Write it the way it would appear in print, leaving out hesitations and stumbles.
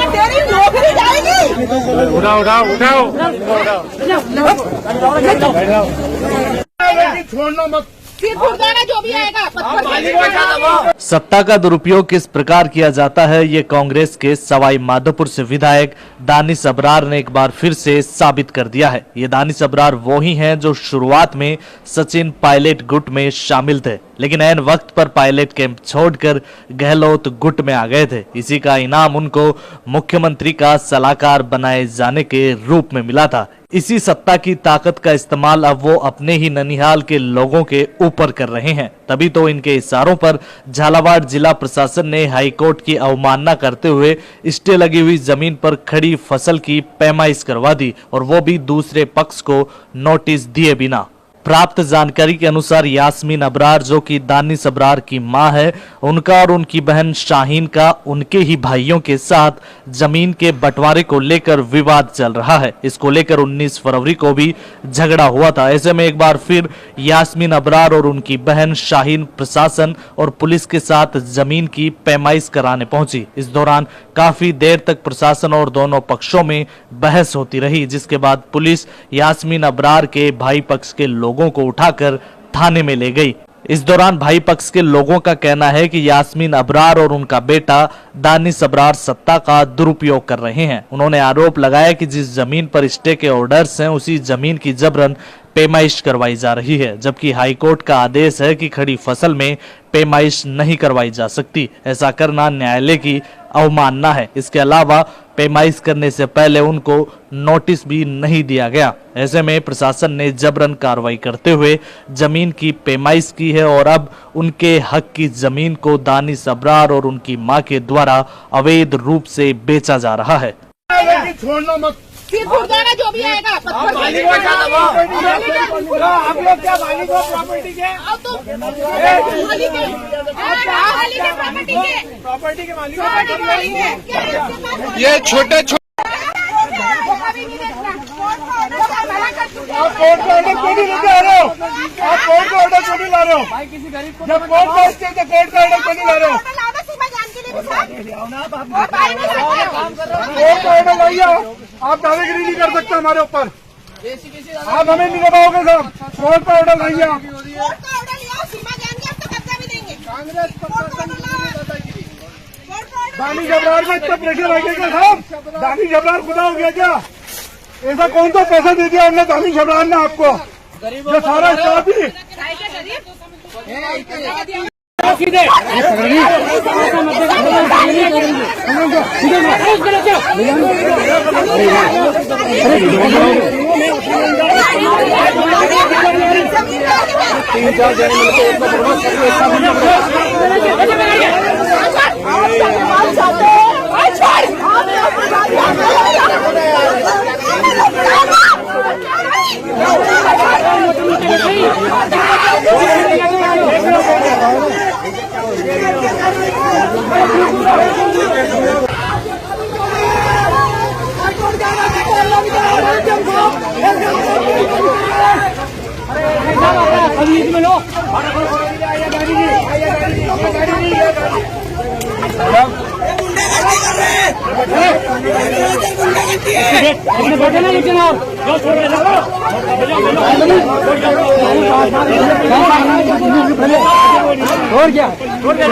तेरी नौकरी जाएगी। छोड़ना मत, जो भी आएगा। सत्ता का दुरुपयोग किस प्रकार किया जाता है, ये कांग्रेस के सवाई माधोपुर से विधायक दानिश अबरार ने एक बार फिर से साबित कर दिया है। ये दानिश अबरार वो ही हैं जो शुरुआत में सचिन पायलट गुट में शामिल थे, लेकिन ऐन वक्त पर पायलट कैंप छोड़कर गहलोत गुट में आ गए थे। इसी का इनाम उनको मुख्यमंत्री का सलाहकार बनाए जाने के रूप में मिला था। इसी सत्ता की ताकत का इस्तेमाल अब वो अपने ही ननिहाल के लोगों के ऊपर कर रहे हैं। तभी तो इनके इशारों पर झालावाड़ जिला प्रशासन ने हाईकोर्ट की अवमानना करते हुए स्टे लगी हुई जमीन पर खड़ी फसल की पैमाइश करवा दी, और वो भी दूसरे पक्ष को नोटिस दिए बिना। प्राप्त जानकारी के अनुसार यास्मीन अबरार, जो कि दानिश अबरार की मां है, उनका और उनकी बहन शाहीन का उनके ही भाइयों के साथ जमीन के बंटवारे को लेकर विवाद चल रहा है। इसको लेकर 19 फरवरी को भी झगड़ा हुआ था। ऐसे में एक बार फिर यास्मीन अबरार और उनकी बहन शाहीन प्रशासन और पुलिस के साथ जमीन की पैमाइश कराने पहुंची। इस दौरान काफी देर तक प्रशासन और दोनों पक्षों में बहस होती रही, जिसके बाद पुलिस यास्मीन अबरार के भाई पक्ष के लोगों को उठाकर थाने में ले गई। इस दौरान भाई पक्ष के लोगों का कहना है कि यास्मीन अबरार और उनका बेटा दानिश अबरार सत्ता का दुरुपयोग कर रहे हैं। उन्होंने आरोप लगाया कि जिस जमीन पर स्टे के ऑर्डर्स हैं, उसी जमीन की जबरन पैमाइश करवाई जा रही है, जबकि हाईकोर्ट का आदेश है कि खड़ी फसल में पैमाइश नहीं करवाई जा सकती। ऐसा करना न्यायालय की अवमानना है। इसके अलावा पैमाइश करने से पहले उनको नोटिस भी नहीं दिया गया। ऐसे में प्रशासन ने जबरन कार्रवाई करते हुए जमीन की पैमाइश की है, और अब उनके हक की जमीन को दानिश अबरार और उनकी मां के द्वारा अवैध रूप से बेचा जा रहा है। छोड़ना मत, जो भी आएगा। आप लोग क्या मालिक हो प्रॉपर्टी के? प्रॉपर्टी के मालिक ये छोटे आप कोर्ट का ऑर्डर क्यों नहीं लेके आ रहे हो? आप कोर्ट का ऑर्डर क्यों नहीं ला रहे हो? जब कोर्ट का स्टे तो कोर्ट का ऑर्डर क्यों नहीं ला रहे हो? कोर्ट का ऑर्डर लाइए। आप दावेगिरी नहीं कर सकते हमारे ऊपर, आप हमें नहीं दबाओगे साहब। कोर्ट का ऑर्डर लाइए आप। दानिश अबरार में इतना प्रेशर आ गया साहब? दानिश अबरार खुदा हो गया क्या? ऐसा कौन सा पैसा दे दिया हमने दानिश अबरार ने आपको? ये सारा स्टाफ ही और क्या उधर